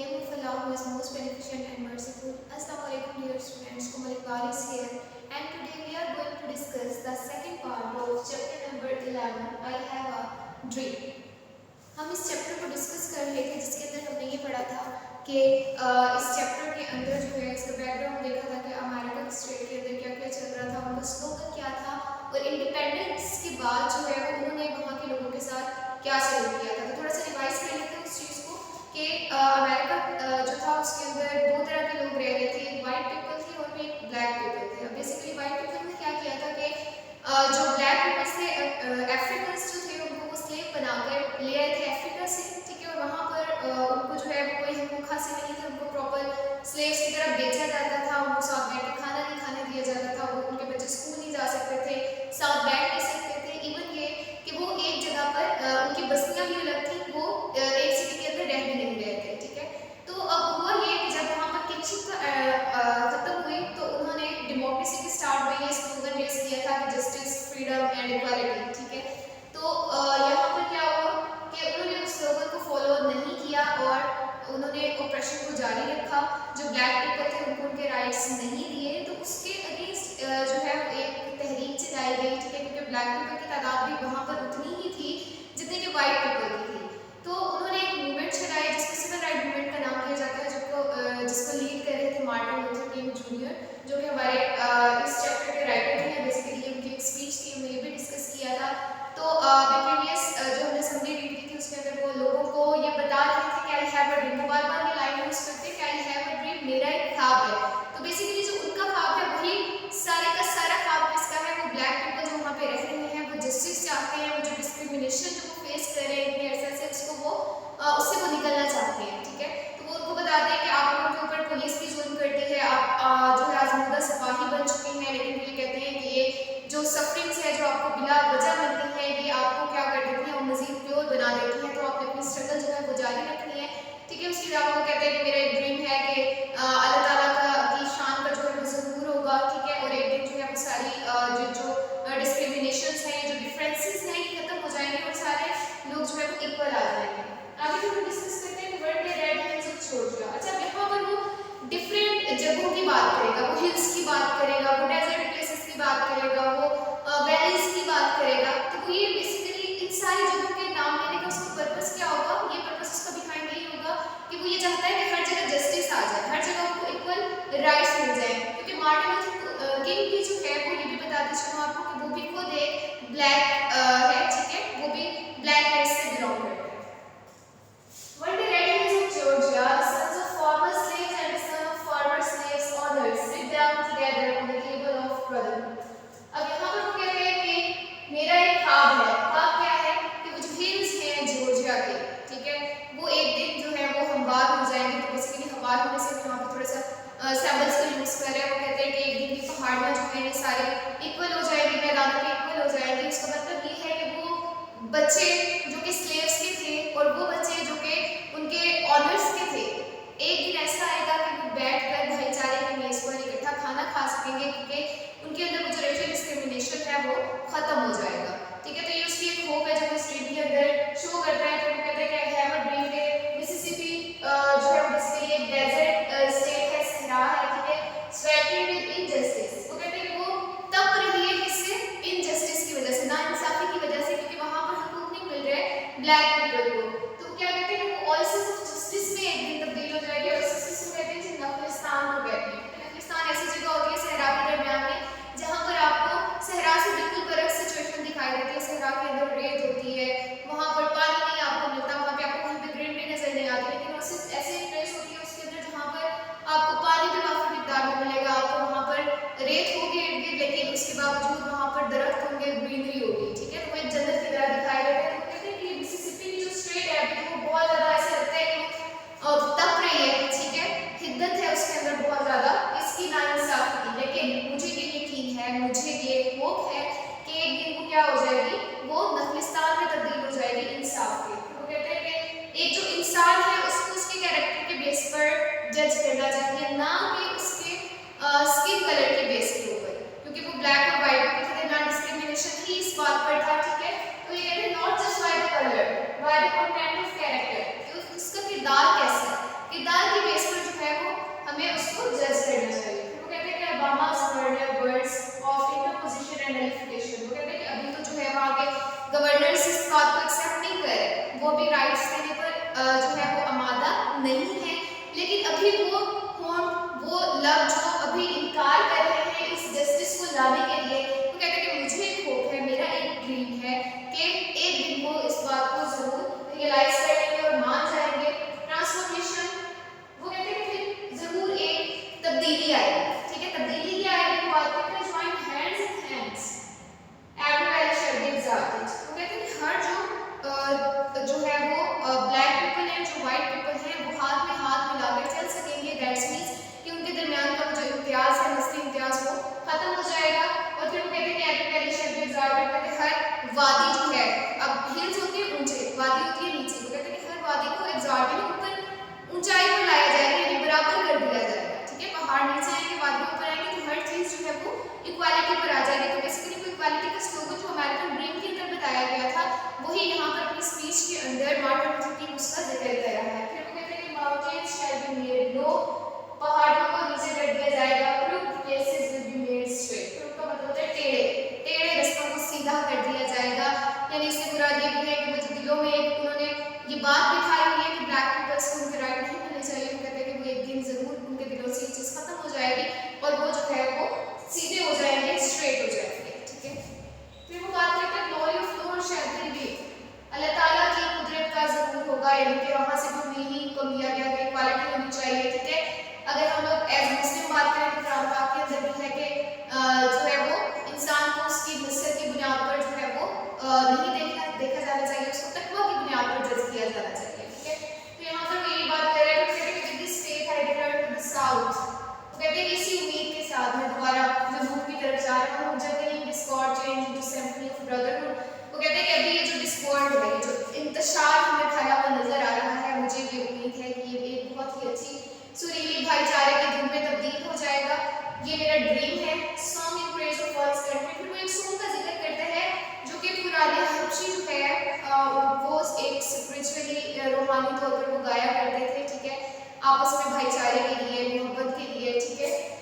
name of Allah who is most beneficent and merciful. Assalamu alaikum dear students, Komal Iqbal is here and today we are going to discuss the second part of chapter number 11, I have a dream. हम इस chapter को discuss कर रहे थे जिसके अंदर हमने ये पढ़ा था कि इस चैप्टर के अंदर जो है इसका बैकग्राउंड देखा था कि अमेरिका के स्टेट के अंदर क्या क्या चल रहा था, उनका स्लोगन क्या था और इंडिपेंडेंस के बाद जो है उन्होंने वहाँ के लोगों के साथ क्या सलूक किया था। तो थोड़ा सा रिवाइज कर लेते हैं उस चीज़ को कि अमेरिका जो था उसके अंदर दो तरह के लोग रह रहे थे, एक वाइट पीपल थे और एक ब्लैक पीपल थे। अब बेसिकली वाइट पीपल ने क्या किया था कि जो ब्लैक पीपल थे अफ्रीकन्स जो थे उनको वो स्लेव बनाकर ले आए थे अफ्रीका से, ठीक है, और वहाँ पर उनको जो है वो कोई हकूक़ हासिल नहीं थे, उनको प्रॉपर स्लेव्स की तरफ बेचा जाता था, उनको साथ बैठ के खाना नहीं खाने दिया जाता था, वो उनके बच्चे स्कूल नहीं जा सकते थे, साथ बैठ नहीं सकते थे, इवन ये कि वो एक जगह पर उनकी बस्तियाँ भी अलग थी, वो एक सिटी के अंदर रह भी नहीं रहे थे, ठीक है। तो अब हुआ ये कि जब वहाँ पर किंगशिप खत्म हुई तो उन्होंने डेमोक्रेसी के स्टार्ट में ये स्लोगन रेज किया था कि जस्टिस, फ्रीडम एंड इक्वालिटी, ठीक है। तो यहाँ पर क्या हुआ कि उन्होंने उस स्लोगन को फॉलो नहीं किया और उन्होंने ऑपरेशन को जारी रखा, जो ब्लैक पीपल थे उनको उनके राइट्स नहीं दिए, तो उसके अगेंस्ट जो है एक तहरीक चलाई गई, ठीक है, क्योंकि ब्लैक पीपल की तादाद भी वहाँ पर उतनी ही थी जितनी कि वाइट पीपल की थी। तो उन्होंने एक मूवमेंट चलाई जिसको सिविल राइट मूवमेंट का नाम दिया जाता है, जिसको लीड कर रहे थे मार्टिन लूथर किंग जूनियर, जो कि हमारे इस चैप्टर के राइटर हैं। बेसिकली उनकी एक स्पीच थी, हमने ये भी डिस्कस किया था। तो प्रीवियस जो हमने समरी रीड की थी उसके अंदर वो लोगों को ये बता रहे थे कि आई हैव अ ड्रीम, बार बार ये लाइन यूज करते हैं कि आई हैव अ ड्रीम, मेरा एक ख्वाब है। तो बेसिकली जो उनका ख्वाब है वही सारे का सारा ख्वाब किसका है, वो ब्लैक पीपल जो वहाँ पे रह रहे हैं, वो जस्टिस चाहते हैं, वो जो डिस्क्रिमिनेशन जो वो फेस कर रहे हैं इतने अरसे से उससे वो निकलना चाहते हैं, ठीक है। तो वो उनको बताते हैं कि आप लोगों के ऊपर पुलिस भी जुल्म करती है, आप जो है आजमूदा सिपाही बन चुके हैं, लेकिन वो ये कहते हैं कि ये जो सफरिंग्स है जो आपको बिला वजह मिलती है ये आपको क्या कर देती है, वो मजीद प्योर बना देती है, तो आपने अपनी स्ट्रगल जो है वो जारी रखनी है, ठीक है। उसके अलावा वो कहते हैं कि मेरा एक ड्रीम है कि अल्लाह ताला की शान का जो है वो ज़हूर होगा, ठीक है, और एक दिन जो है वो सारी जो डिस्क्रिमिनेशन है, जो डिफरेंसेस हैं ये खत्म हो जाएंगे और सारे लोग जो है वो इक्वल आ जाएंगे। अभी जो हम डिस्कस करते हैं वर्ल्ड के रेड हिल्स ऑफ जॉर्जिया। अच्छा, अब यहाँ पर वो डिफरेंट जगहों की बात करेगा, वो हिल्स की बात करेगा, वो डेजर्ट प्लेसेस की बात करेगा, वो वैलीज की बात करेगा। तो ये बेसिकली इन सारी जगहों के नाम लेने का उसका पर्पस क्या होगा, ये पर्पस उसका बिहाइंड यही होगा कि वो ये चाहता है कि हर जगह जस्टिस आ जाए, हर जगह उनको इक्वल राइट्स मिल जाए, क्योंकि मार्टिन लूथर किंग भी जो है वो ये भी बताते चलूँ आपको कि वो भी खुद एक ब्लैक है, ठीक है, वो भी ब्लैक रेस से बिलोंग करते हैं। One day red hills of Georgia, the sons of former slaves and the son of former slaves owners sit down together on the table of brotherhood. अब यहाँ पर वो कहते हैं कि मेरा एक ख्वाब है, ख्वाब क्या है कि वो जो हिल्स हैं जॉर्जिया के, ठीक है, वो एक दिन जो है वो हमवार हो जाएंगे। तो बेसिकली हमवार होने से यहाँ पर थोड़ा सा सैम्बल्स का यूज़ कर रहे हैं। वो कहते हैं कि एक दिन की पहाड़ियाँ जो हैं ये सारे इक्वल हो जाएंगी, मैदानों पे इक्वल हो जाएंगी। उसका मतलब ये है कि वो बच्चे जो कि स्लेव्स के थे और वो बच्चे जो कि उनके ऑनर्स के थे, एक दिन ऐसा आएगा कि वो बैठकर भाईचारे की मेज़ पर इकट्ठा खाना खा सकेंगे, क्योंकि उनके अंदर जो रेशियल डिस्क्रिमिनेशन है वो खत्म हो जाएगा, ठीक है। तो ये उसकी एक होप है जो वो स्ट्रीट के अंदर शो करता है। तो वो कहते हैं कि आई हैव अ ड्रीम के मिसिसिपी जो है बेसिकली एक डेजर्ट स्टेट है, सहरा है, ठीक है, स्वेटिंग विद इनजस्टिस। वो कहते हैं कि वो तप रही है किससे, इनजस्टिस की वजह से, नाइंसाफी की वजह से, क्योंकि वहाँ पर हकूक नहीं मिल रहे ब्लैक सुरीली भाईचारे की धुन में तब्दील हो जाएगा। ये मेरा ड्रीम है। Song in praise of God's country. फिर वो एक सॉन्ग का जिक्र करता है जो कि पुराने हबशी जो है वो एक स्पिरिचुअली रूहानी तौर पर वो गाया करते थे, ठीक है, आपस में भाईचारे के लिए, मोहब्बत के लिए, ठीक है।